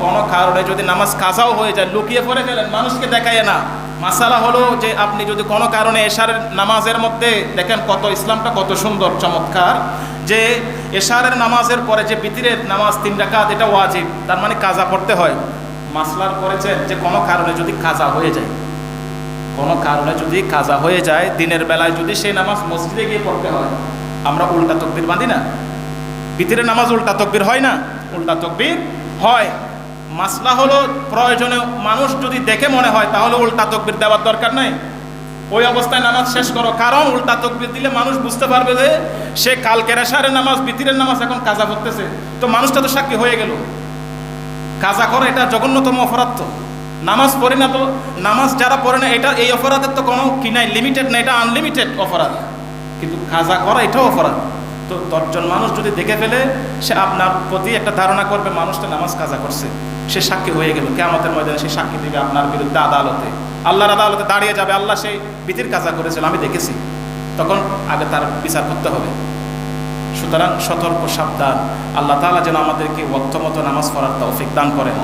কোনো কারণে যদি নামাজ কাজাও হয়ে যায়, লুকিয়ে পড়ে গেলেন, মানুষকে দেখায় না। মাসালা হলো যে আপনি যদি কোনো কারণে এশারের নামাজের মধ্যে দেখেন কত ইসলামটা কত সুন্দর চমৎকার, যে এশারের নামাজের পরে যে বিতিরের নামাজ 3 রাকাত এটা ওয়াজিব, তার মানে কাজা পড়তে হয়। মাসলার করেছেন যে কোনো কারণে যদি কাজা হয়ে যায়, কোনো কারণে যদি কাজা হয়ে যায়, দিনের বেলায় যদি সেই নামাজ মসজিদে গিয়ে পড়তে হয়, আমরা উল্টা তকবীর বাঁধি না? বিতিরের নামাজ উল্টা তকবীর হয় না? উল্টা তকবীর হয়। মাসলা হলো প্রয়োজনে মানুষ যদি দেখে মনে হয় তাহলে উল্টা তকবীর দেওয়ার দরকার নাই, ওই অবস্থায় নামাজ শেষ করো। কারণ উল্টা তকবীর দিলে মানুষ বুঝতে পারবে যে সে কালকের এশারের নামাজ বিতিরের নামাজ এখন কাজা করতেছে, তো মানুষটা তো সাক্ষী হয়ে গেল। কাজা করে এটা জঘন্যতম অপরাধ। তো নামাজ পড়ি না, তো নামাজ যারা পড়ে না, এটা এই অপরাধের তো কোনো কি নাই, লিমিটেড না, এটা আনলিমিটেড অপরাধ। কিন্তু কাজা করা এটাও অপরাধ। তো 10 জন মানুষ যদি দেখে ফেলে, সে আপনার প্রতি একটা ধারণা করবে মানুষটা নামাজ কাজা করছে, সে সাক্ষী হয়ে গেল। কিয়ামতের ময়দানে সে সাক্ষী দিবে আপনার বিরুদ্ধে আদালতে, আল্লাহর আদালতে দাঁড়িয়ে যাবে, আল্লাহ সেই বিতির কাজা করেছিল, আমি দেখেছি। তখন আগে তার বিচার করতে হবে। সুতরাং সতর্ক, সাবধান। আল্লাহ তাআলা যেন আমাদেরকে ওয়াক্ত মতো নামাজ পড়ার তৌফিক দান করেন।